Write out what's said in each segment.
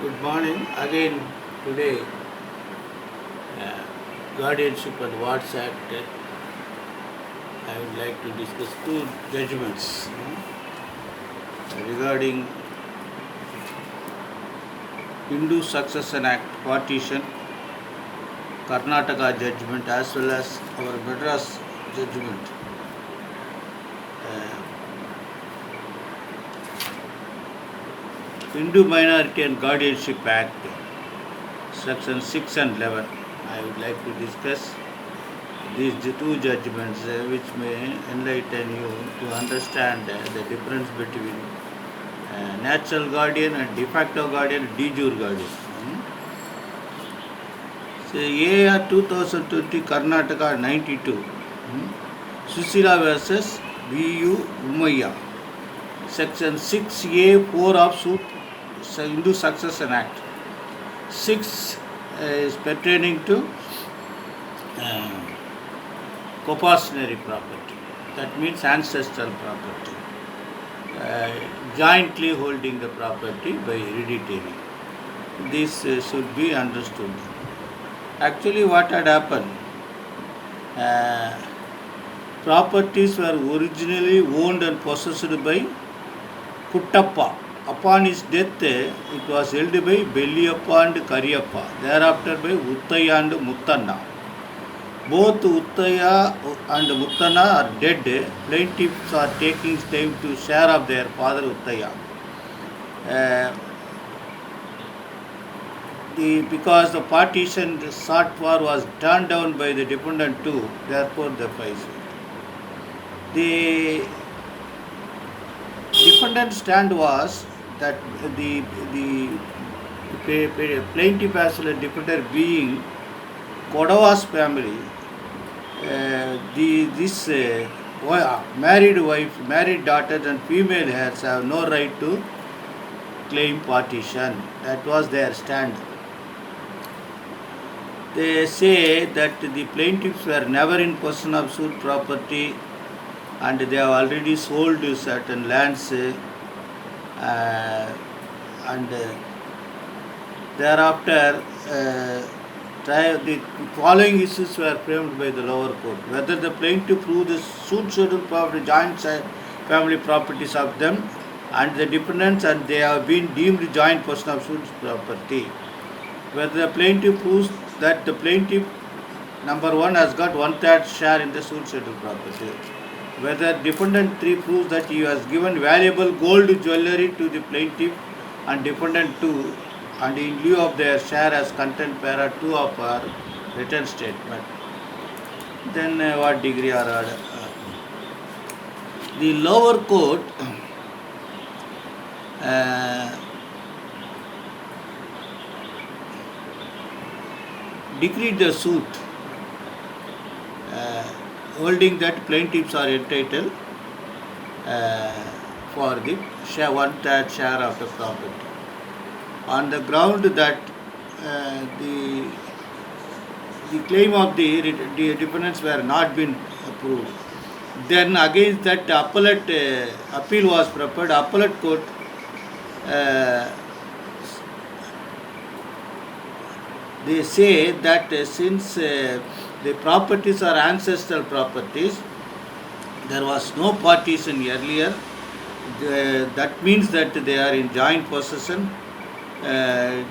Good morning. Again, today, uh, Guardianship and Wards Act, I would like to discuss two judgments regarding Hindu Succession Act partition, Karnataka judgment, as well as our Madras judgment. Hindu Minority and Guardianship Act, Section 6 and 11. I would like to discuss these two judgments which may enlighten you to understand the difference between natural guardian and de facto guardian, de jure guardian. So, AR 2020 Karnataka 92, Susila versus VU Umayya, Section 6A 4 of Hindu Succession Act. 6 is pertaining to copassionary property, that means ancestral property, jointly holding the property by hereditary. This should be understood. Actually, what had happened? Properties were originally owned and possessed by Puttappa. Upon his death, it was held by Belliyappa and Kariyappa, thereafter by Uttaya and Muttanna. Both Uttaya and Muttanna are dead. Plaintiffs are taking time to share of their father Uttaya. Because the partition sought for was turned down by the defendant too, therefore the fight. The defendant stand was that the plaintiff as well as defendant being Kodava's family, this married wife, married daughters and female heirs have no right to claim partition. That was their stand. They say that the plaintiffs were never in possession of suit property and they have already sold certain lands and thereafter the following issues were framed by the lower court. Whether the plaintiff proved the suit scheduled property, joint family properties of them and the defendants and they have been deemed joint possession of suit property. Whether the plaintiff proves that the plaintiff number 1 has got 1/3 share in the suit scheduled property. Whether defendant 3 proves that he has given valuable gold jewellery to the plaintiff and defendant 2 and in lieu of their share as content para 2 of our written statement. Then what degree are ordered? The lower court decreed the suit holding that plaintiffs are entitled for the 1/3 share of the property on the ground that the claim of the defendants were not been approved. Then against that appeal was prepared. Appellate court they say that since the properties are ancestral properties, there was no partition earlier. That means that they are in joint possession.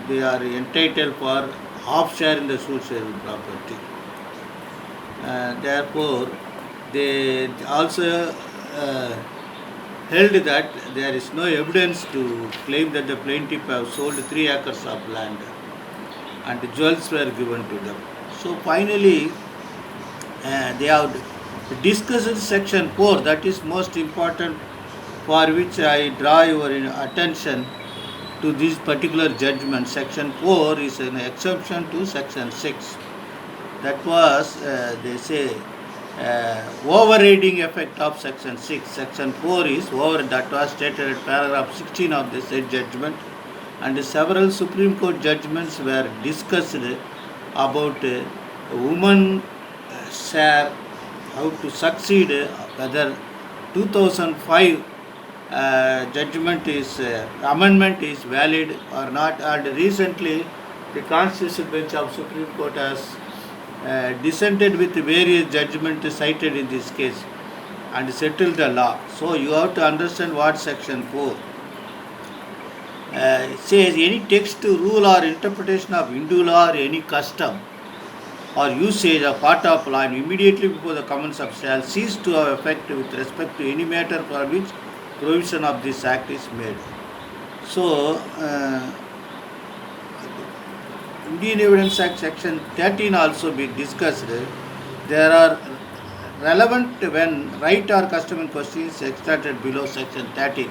They are entitled for half share in the suit scheduled property. Therefore, they also held that there is no evidence to claim that the plaintiff have sold 3 acres of land and jewels were given to them. So finally, they have discussed section 4, that is most important, for which I draw your attention to this particular judgment. Section 4 is an exception to section 6. That was, they say, overriding effect of section 6. Section 4 is that was stated at paragraph 16 of this judgment, and several Supreme Court judgments were discussed about woman share, how to succeed, whether 2005 judgment is amendment is valid or not. And recently, the Constitutional Bench of Supreme Court has dissented with various judgments cited in this case and settled the law. So you have to understand what section 4 says. Any text, rule or interpretation of Hindu law or any custom or usage or part of law and immediately before the commence of shall cease to have effect with respect to any matter for which provision of this act is made. So, Indian Evidence Act section 13 also be discussed. There are relevant when right or custom in question is extracted below section 13.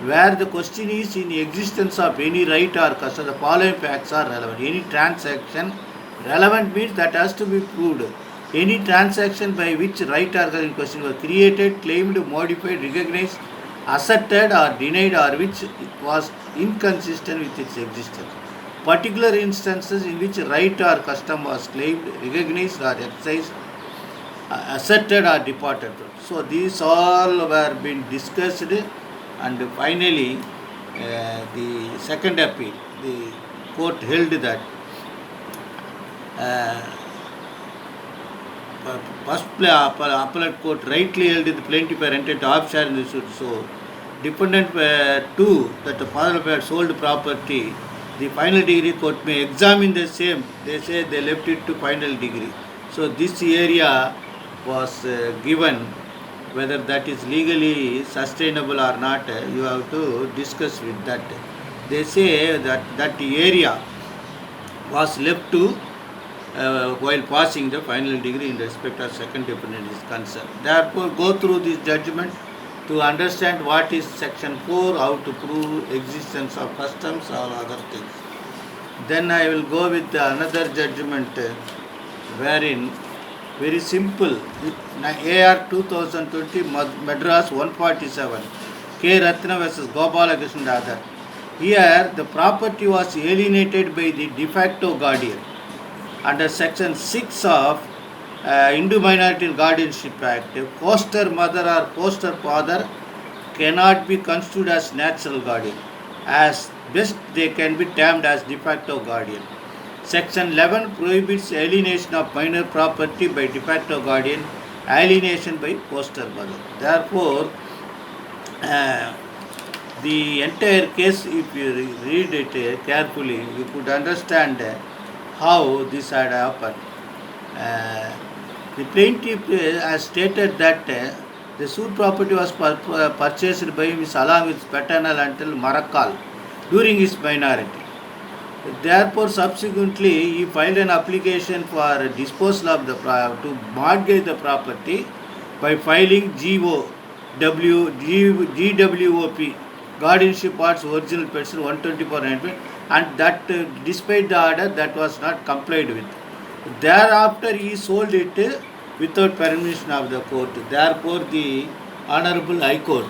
Where the question is in existence of any right or custom, the following facts are relevant. Any transaction, relevant means that has to be proved. Any transaction by which right or custom in question was created, claimed, modified, recognized, asserted or denied, or which was inconsistent with its existence. Particular instances in which right or custom was claimed, recognized or exercised, asserted or departed from. So these all were being discussed, and finally the second appeal, the court held that first appellate court rightly held the plaintiff were entitled to half share in the suit. So dependent two that the father had sold property, the final degree court may examine the same. They say they left it to final degree. So this area was given. Whether that is legally sustainable or not, you have to discuss with that. They say that area was left to while passing the final degree in respect of second dependent is concerned. Therefore, go through this judgment to understand what is section 4, how to prove existence of customs or other things. Then I will go with another judgment wherein very simple. AR 2020 Madras 147 K. Ratna vs. Gopalakrishnan Dadar. Here the property was alienated by the de facto guardian. Under section 6 of Hindu Minority Guardianship Act, foster mother or foster father cannot be construed as natural guardian. As best they can be termed as de facto guardian. Section 11 prohibits alienation of minor property by de facto guardian, alienation by foster mother. Therefore, the entire case, if you read it carefully, you could understand how this had happened. The plaintiff has stated that the suit property was purchased by him along with paternal uncle Marakal during his minority. Therefore, subsequently, he filed an application for disposal of the to mortgage the property by filing GWOP, Guardianship Parts Original Petition 124 and that despite the order that was not complied with. Thereafter, he sold it without permission of the court. Therefore, the Honorable High Court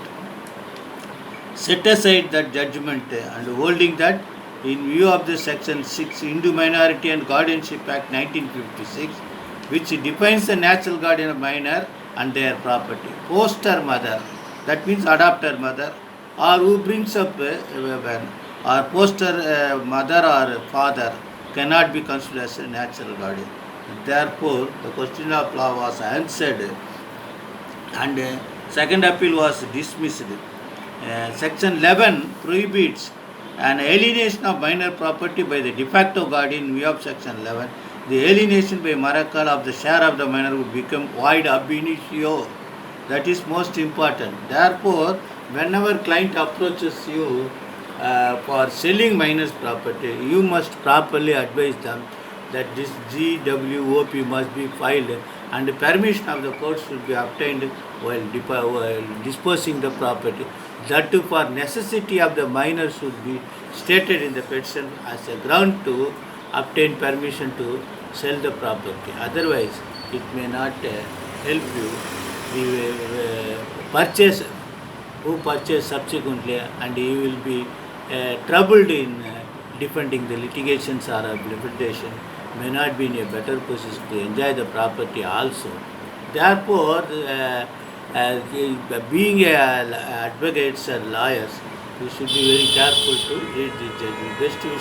set aside that judgment and holding that in view of the Section 6 Hindu Minority and Guardianship Act 1956, which defines the natural guardian of minor and their property. Foster mother, that means adopted mother, or who brings up or foster mother or father cannot be considered as a natural guardian. Therefore, the question of law was answered and second appeal was dismissed. Section 11 prohibits an alienation of minor property by the de facto guardian in view of Section 11. The alienation by Marakal of the share of the minor would become void ab initio. That is most important. Therefore, whenever client approaches you for selling minor's property, you must properly advise them that this GWOP must be filed and the permission of the court should be obtained while disposing the property. That too for necessity of the minor should be stated in the petition as a ground to obtain permission to sell the property. Otherwise, it may not help you. The purchaser who purchased subsequently and he will be troubled in defending the litigations or litigation may not be in a better position to enjoy the property also. Therefore, being advocates and lawyers, you should be very careful to read the judgment. Best you